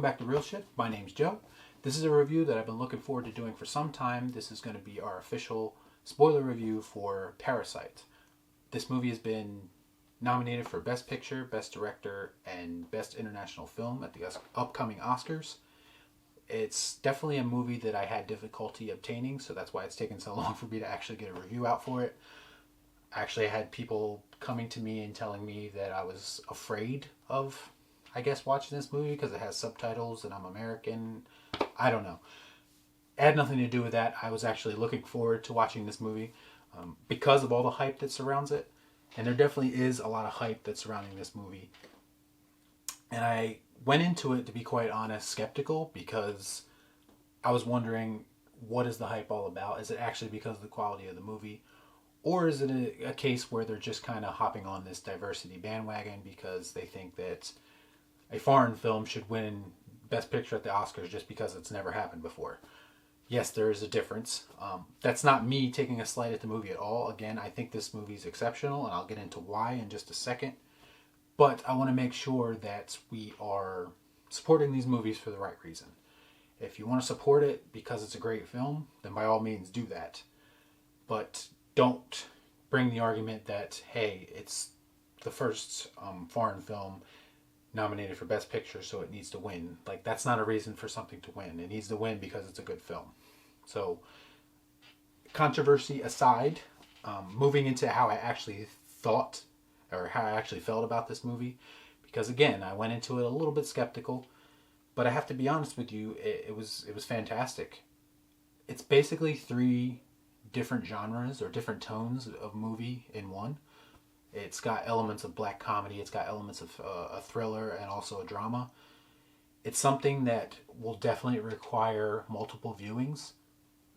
Welcome back to Real Shit. My name's Joe. This is a review that I've been looking forward to doing for some time. This is going to be our official spoiler review for Parasite. This movie has been nominated for Best Picture, Best Director, and Best International Film at the upcoming Oscars. It's definitely a movie that I had difficulty obtaining, so that's why it's taken so long for me to actually get a review out for it. Actually, I had people coming to me and telling me that I was afraid of, watching this movie because it has subtitles and I'm American. I don't know. It had nothing to do with that. I was actually looking forward to watching this movie because of all the hype that surrounds it. And there definitely is a lot of hype that's surrounding this movie. And I went into it, to be quite honest, skeptical because I was wondering, what is the hype all about? Is it actually because of the quality of the movie? Or is it a case where they're just kind of hopping on this diversity bandwagon because they think that a foreign film should win Best Picture at the Oscars just because it's never happened before? Yes, there is a difference. That's not me taking a slight at the movie at all. Again, I think this movie is exceptional, and I'll get into why in just a second. But I want to make sure that we are supporting these movies for the right reason. If you want to support it because it's a great film, then by all means do that. But don't bring the argument that, hey, it's the first foreign film nominated for Best Picture, so it needs to win. Like, that's not a reason for something to win. It needs to win because it's a good film. So, controversy aside, moving into how I actually thought or how I actually felt about this movie, because again, I went into it a little bit skeptical, but I have to be honest with you, it was fantastic. It's basically three different genres or different tones of movie in one. It's got elements of black comedy, it's got elements of a thriller, and also a drama. It's something that will definitely require multiple viewings.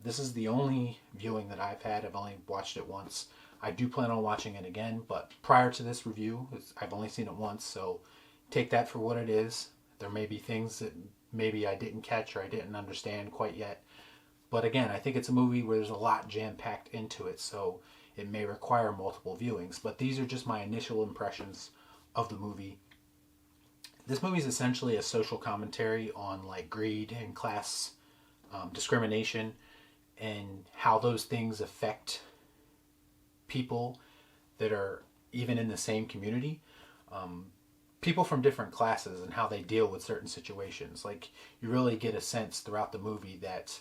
This is the only viewing that I've had. I've only watched it once. I do plan on watching it again, but prior to this review, I've only seen it once, so take that for what it is. There may be things that maybe I didn't catch or I didn't understand quite yet. But again, I think it's a movie where there's a lot jam-packed into it, so it may require multiple viewings. But these are just my initial impressions of the movie. This movie is essentially a social commentary on like greed and class discrimination and how those things affect people that are even in the same community. People from different classes and how they deal with certain situations. Like, you really get a sense throughout the movie that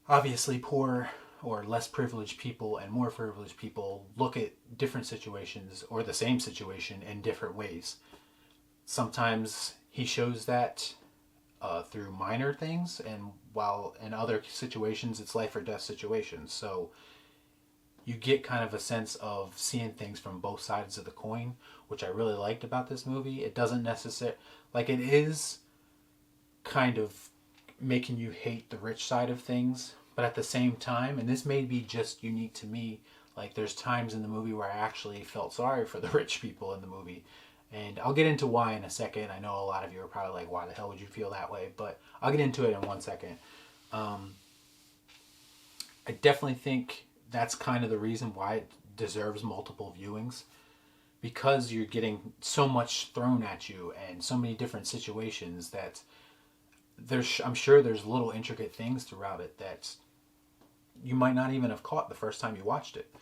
obviously poor or less privileged people and more privileged people look at different situations or the same situation in different ways. Sometimes he shows that through minor things, and while in other situations it's life or death situations. So you get kind of a sense of seeing things from both sides of the coin, which I really liked about this movie. It doesn't necessarily, like, it is kind of making you hate the rich side of things, but at the same time, and this may be just unique to me, like, there's times in the movie where I actually felt sorry for the rich people in the movie. And I'll get into why in a second. I know a lot of you are probably like, why the hell would you feel that way? But I'll get into it in 1 second. I definitely think that's kind of the reason why it deserves multiple viewings, because you're getting so much thrown at you and so many different situations that I'm sure there's little intricate things throughout it that you might not even have caught the first time you watched it.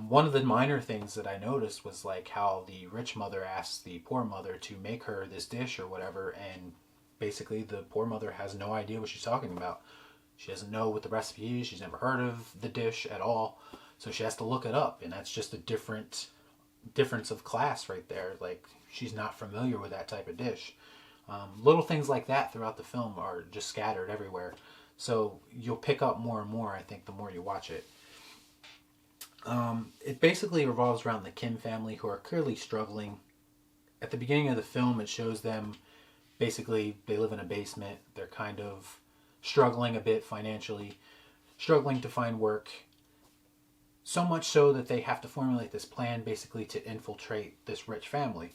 One of the minor things that I noticed was like how the rich mother asked the poor mother to make her this dish or whatever, and basically the poor mother has no idea what she's talking about. She doesn't know what the recipe is. She's never heard of the dish at all, so she has to look it up, and that's just a difference of class right there. Like, she's not familiar with that type of dish. Little things like that throughout the film are just scattered everywhere, so you'll pick up more and more, I think, the more you watch it. It basically revolves around the Kim family, who are clearly struggling. At the beginning of the film, it shows them, basically, they live in a basement. They're kind of struggling a bit financially, struggling to find work. So much so that they have to formulate this plan basically to infiltrate this rich family.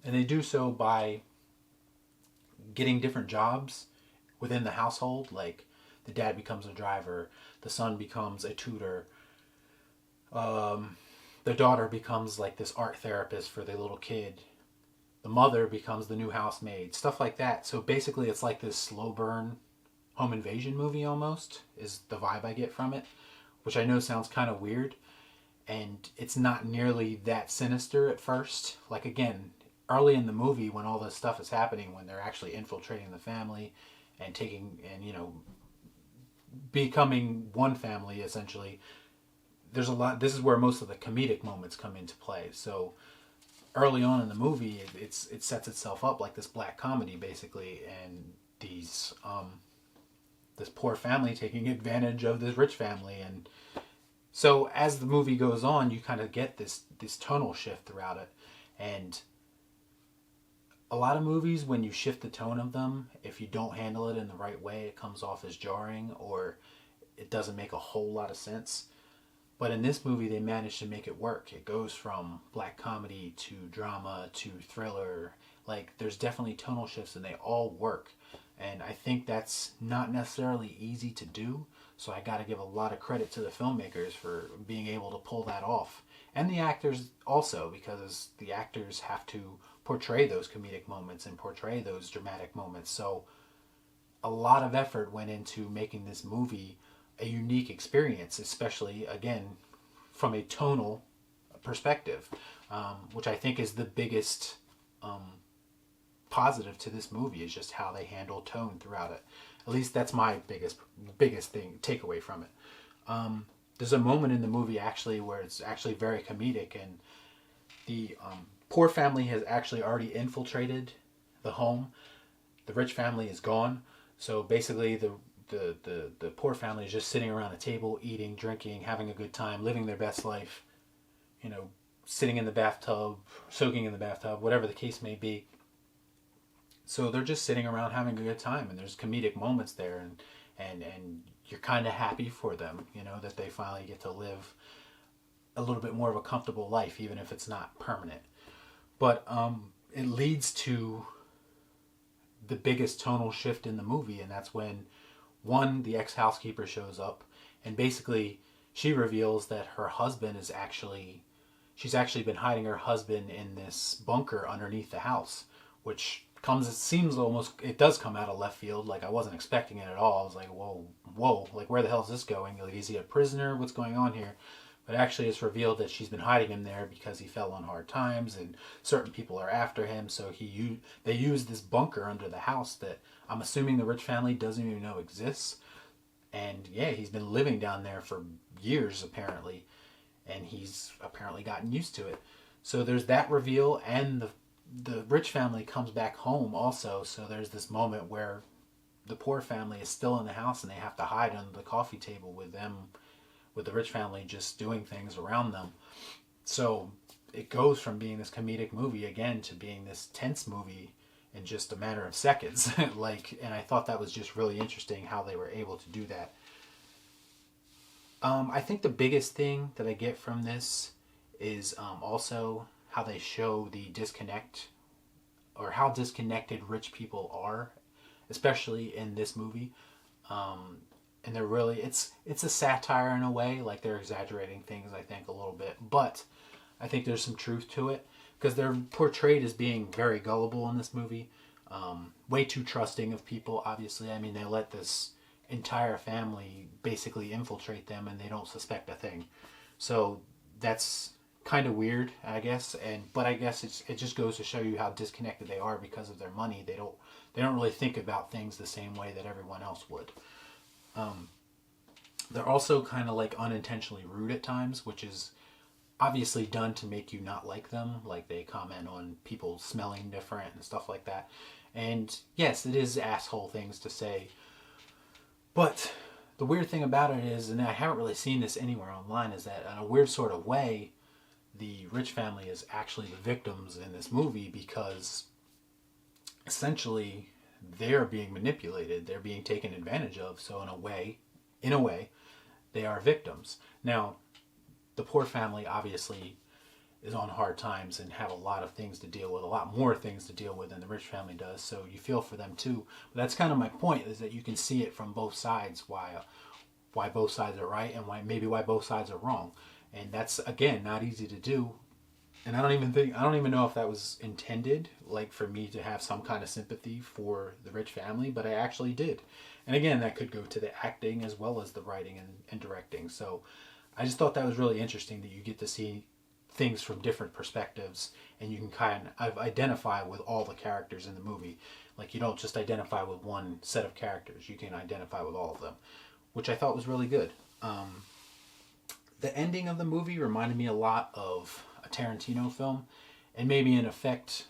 And they do so by getting different jobs within the household. Like, the dad becomes a driver, the son becomes a tutor, the daughter becomes like this art therapist for the little kid. the mother becomes the new housemaid, stuff like that. So basically, it's like this slow burn home invasion movie almost, is the vibe I get from it, which I know sounds kind of weird. And it's not nearly that sinister at first. Like, again, early in the movie when all this stuff is happening, when they're actually infiltrating the family and taking, and, you know, becoming one family essentially, there's a lot. This is where most of the comedic moments come into play. So early on in the movie, it sets itself up like this black comedy basically, and these this poor family taking advantage of this rich family. And so as the movie goes on, you kind of get this tonal shift throughout it. And a lot of movies, when you shift the tone of them, if you don't handle it in the right way, it comes off as jarring, or it doesn't make a whole lot of sense. But in this movie, they managed to make it work. It goes from black comedy to drama to thriller. Like, there's definitely tonal shifts, and they all work. And I think that's not necessarily easy to do. So I got to give a lot of credit to the filmmakers for being able to pull that off. And the actors also, because the actors have to portray those comedic moments and portray those dramatic moments. So a lot of effort went into making this movie a unique experience, especially, again, from a tonal perspective, which I think is the biggest positive to this movie, is just how they handle tone throughout it. At least that's my biggest thing, takeaway from it. There's a moment in the movie actually where it's actually very comedic, and the poor family has actually already infiltrated the home. The rich family is gone. So basically the poor family is just sitting around a table, eating, drinking, having a good time, living their best life, you know, sitting in the bathtub, soaking in the bathtub, whatever the case may be. So they're just sitting around having a good time, and there's comedic moments there, and you're kind of happy for them, you know, that they finally get to live a little bit more of a comfortable life, even if it's not permanent. But it leads to the biggest tonal shift in the movie, and that's when, one, the ex-housekeeper shows up, and basically she reveals that her husband is she's actually been hiding her husband in this bunker underneath the house, which it does come out of left field. Like, I wasn't expecting it at all. I was like, whoa, like, where the hell is this going? Like, is he a prisoner? What's going on here? But actually it's revealed that she's been hiding him there because he fell on hard times and certain people are after him. So they use this bunker under the house that I'm assuming the rich family doesn't even know exists. And yeah, he's been living down there for years apparently. And he's apparently gotten used to it. So there's that reveal, and the rich family comes back home also. So there's this moment where the poor family is still in the house and they have to hide under the coffee table with the rich family just doing things around them. So it goes from being this comedic movie again to being this tense movie in just a matter of seconds. And I thought that was just really interesting how they were able to do that. I think the biggest thing that I get from this is also how they show the disconnect, or how disconnected rich people are, especially in this movie. And they're really, it's a satire in a way, like they're exaggerating things, I think, a little bit, but I think there's some truth to it, because they're portrayed as being very gullible in this movie, way too trusting of people, obviously. I mean, they let this entire family basically infiltrate them and they don't suspect a thing. So that's kind of weird, I guess, but I guess it just goes to show you how disconnected they are because of their money. They don't really think about things the same way that everyone else would. They're also kind of like unintentionally rude at times, which is obviously done to make you not like them. Like, they comment on people smelling different and stuff like that. And yes, it is asshole things to say. But the weird thing about it is, and I haven't really seen this anywhere online, is that in a weird sort of way, the rich family is actually the victims in this movie, because essentially they're being manipulated, they're being taken advantage of. So in a way, they are victims. Now, the poor family obviously is on hard times and have a lot of things to deal with, a lot more things to deal with than the rich family does. So you feel for them too. But that's kind of my point, is that you can see it from both sides, why both sides are right and why both sides are wrong. And that's, again, not easy to do. And I don't even know if that was intended, like for me to have some kind of sympathy for the rich family, but I actually did. And again, that could go to the acting as well as the writing and directing. So I just thought that was really interesting that you get to see things from different perspectives and you can kind of identify with all the characters in the movie. Like you don't just identify with one set of characters, you can identify with all of them, which I thought was really good. The ending of the movie reminded me a lot of a Tarantino film, and maybe in effect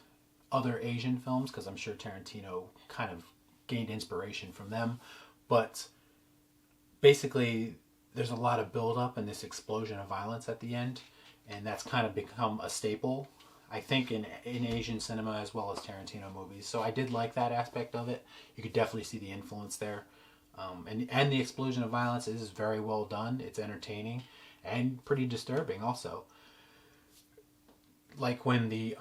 other Asian films, because I'm sure Tarantino kind of gained inspiration from them. But basically, there's a lot of build-up and this explosion of violence at the end, and that's kind of become a staple, I think, in Asian cinema as well as Tarantino movies. So I did like that aspect of it. You could definitely see the influence there. And the explosion of violence is very well done. It's entertaining and pretty disturbing also. Like when the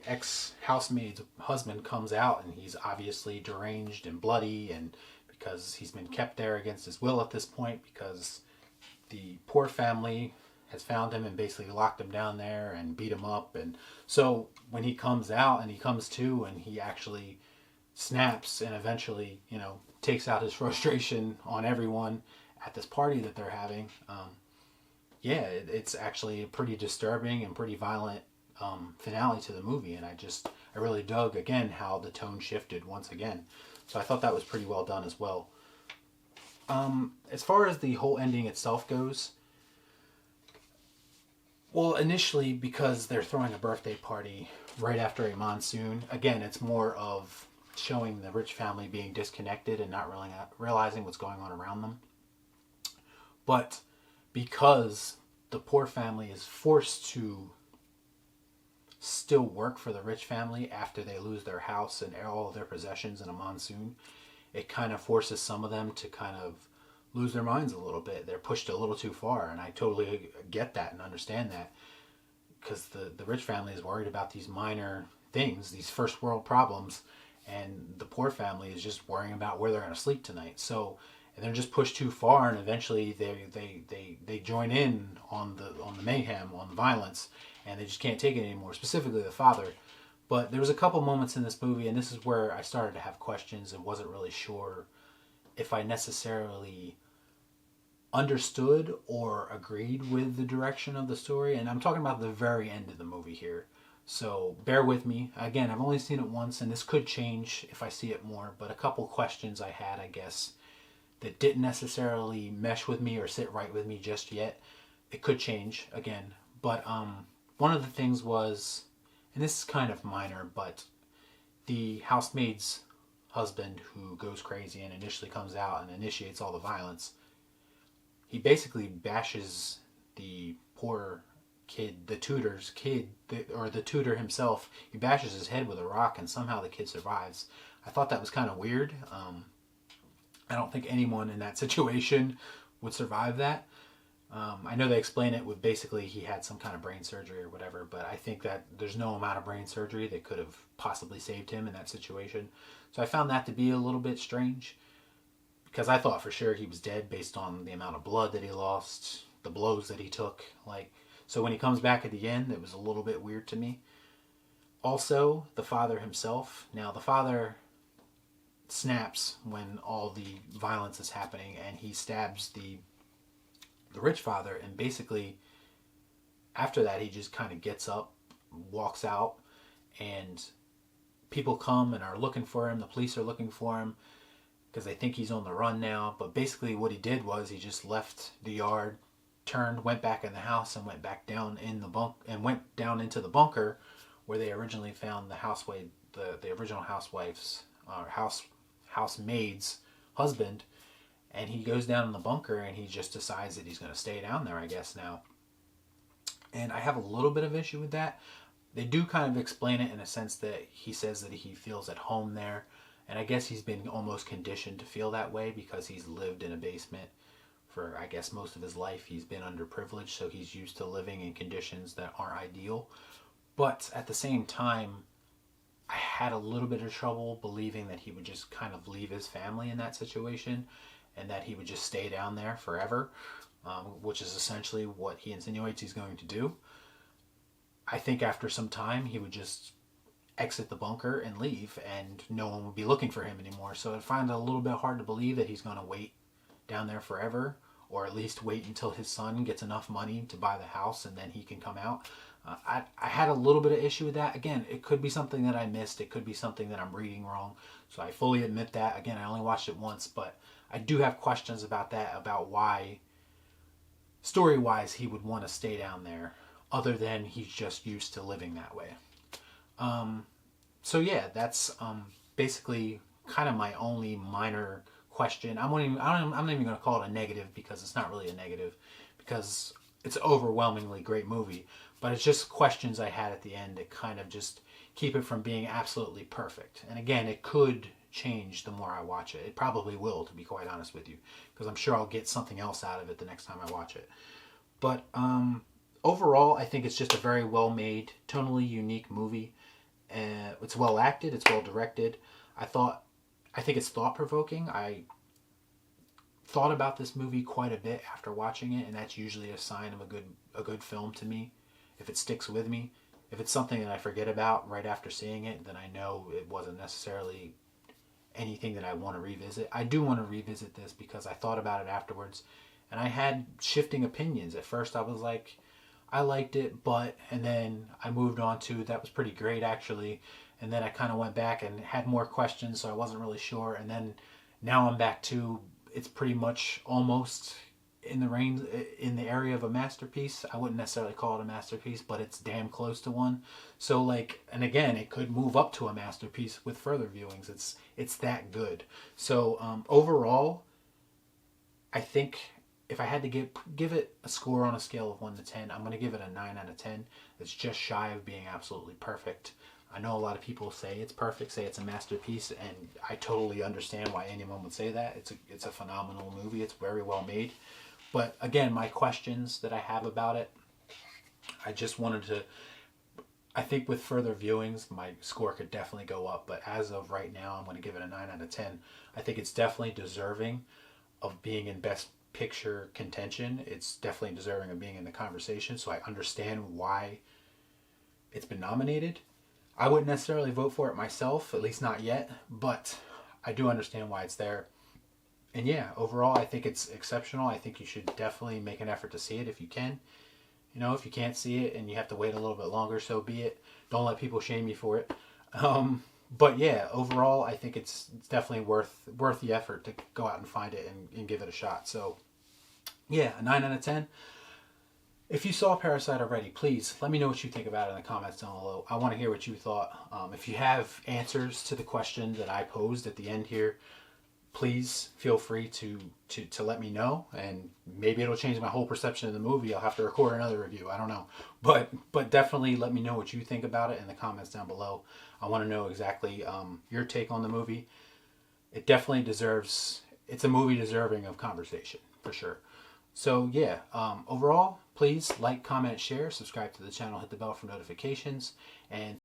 ex housemaid's husband comes out and he's obviously deranged and bloody, and because he's been kept there against his will at this point because the poor family has found him and basically locked him down there and beat him up. And so when he comes out and he comes to and he actually snaps and eventually, takes out his frustration on everyone at this party that they're having. It's actually a pretty disturbing and pretty violent finale to the movie, and I really dug again how the tone shifted once again. So I thought that was pretty well done as well. As far as the whole ending itself goes, well, initially because they're throwing a birthday party right after a monsoon, again, it's more of showing the rich family being disconnected and not really realizing what's going on around them. But because the poor family is forced to still work for the rich family after they lose their house and all of their possessions in a monsoon, it kind of forces some of them to kind of lose their minds a little bit. They're pushed a little too far, and I totally get that and understand that, because the rich family is worried about these minor things, these first world problems, and the poor family is just worrying about where they're going to sleep tonight. So, and they're just pushed too far, and eventually they join in on the mayhem, on the violence, and they just can't take it anymore. Specifically, the father. But there was a couple moments in this movie, and this is where I started to have questions and wasn't really sure if I necessarily understood or agreed with the direction of the story. And I'm talking about the very end of the movie here. So bear with me. Again, I've only seen it once, and this could change if I see it more. But a couple questions I had, I guess, that didn't necessarily mesh with me or sit right with me just yet. It could change again. But one of the things was, and this is kind of minor, but the housemaid's husband who goes crazy and initially comes out and initiates all the violence, he basically bashes the poor kid, the tutor's kid, or the tutor himself. He bashes his head with a rock, and somehow the kid survives. I thought that was kind of weird. I don't think anyone in that situation would survive that. I know they explain it with basically he had some kind of brain surgery or whatever, but I think that there's no amount of brain surgery that could have possibly saved him in that situation. So I found that to be a little bit strange, because I thought for sure he was dead based on the amount of blood that he lost, the blows that he took. So when he comes back at the end, it was a little bit weird to me. Also, the father himself. Now, the father snaps when all the violence is happening, and he stabs the rich father, and basically after that he just kind of gets up, walks out, and people come and are looking for him. The police are looking for him because they think he's on the run now. But basically what he did was he just left the yard, turned, went back in the house, and went back down in the went down into the bunker where they originally found the original housewife's or housemaid's husband. And he goes down in the bunker and he just decides that he's going to stay down there, I guess, now. And I have a little bit of issue with that. They do kind of explain it in a sense that he says that he feels at home there. And I guess he's been almost conditioned to feel that way because he's lived in a basement for, I guess, most of his life. He's been underprivileged, so he's used to living in conditions that aren't ideal. But at the same time, I had a little bit of trouble believing that he would just kind of leave his family in that situation, and that he would just stay down there forever, which is essentially what he insinuates he's going to do. I think after some time he would just exit the bunker and leave, and no one would be looking for him anymore. So I find it a little bit hard to believe that he's going to wait down there forever, or at least wait until his son gets enough money to buy the house and then he can come out. I had a little bit of issue with that. Again, it could be something that I missed. It could be something that I'm reading wrong. So I fully admit that. Again, I only watched it once, but I do have questions about that, about why, story-wise, he would want to stay down there, other than he's just used to living that way. So yeah, that's basically kind of my only minor question. I'm not even going to call it a negative, because it's not really a negative, because it's an overwhelmingly great movie. But it's just questions I had at the end that kind of just keep it from being absolutely perfect. And again, it could change the more I watch it. It probably will, to be quite honest with you, because I'm sure I'll get something else out of it the next time I watch it. But overall, I think it's just a very well made, tonally unique movie. It's well acted. It's well directed. I think it's thought provoking. I thought about this movie quite a bit after watching it, and that's usually a sign of a good film to me. If it sticks with me, if it's something that I forget about right after seeing it, then I know it wasn't necessarily anything that I want to revisit. I do want to revisit this because I thought about it afterwards, and I had shifting opinions. At first, I was like, I liked it, but, and then I moved on to, that was pretty great actually, and then I kind of went back and had more questions, so I wasn't really sure, and then now I'm back to, it's pretty much almost in the range, in the area of a masterpiece. I wouldn't necessarily call it a masterpiece, but it's damn close to one. So like, and again, it could move up to a masterpiece with further viewings. It's that good. So overall, I think if I had to give it a score on a scale of 1 to 10, I'm going to give it a 9 out of 10. It's just shy of being absolutely perfect. I know a lot of people say it's perfect, say it's a masterpiece, and I totally understand why anyone would say that. It's a phenomenal movie. It's very well made. But again, my questions that I have about it, I just wanted to, I think with further viewings, my score could definitely go up. But as of right now, I'm going to give it a 9 out of 10. I think it's definitely deserving of being in Best Picture contention. It's definitely deserving of being in the conversation. So I understand why it's been nominated. I wouldn't necessarily vote for it myself, at least not yet. But I do understand why it's there. And yeah, overall, I think it's exceptional. I think you should definitely make an effort to see it if you can. You know, if you can't see it and you have to wait a little bit longer, so be it. Don't let people shame you for it. But yeah, overall, I think it's definitely worth the effort to go out and find it and give it a shot. So yeah, a 9 out of 10. If you saw Parasite already, please let me know what you think about it in the comments down below. I want to hear what you thought. If you have answers to the question that I posed at the end here, please feel free to let me know, and maybe it'll change my whole perception of the movie. I'll have to record another review. I don't know. But definitely let me know what you think about it in the comments down below. I want to know exactly your take on the movie. It definitely deserves, it's a movie deserving of conversation, for sure. So yeah, overall, please like, comment, share, subscribe to the channel, hit the bell for notifications, and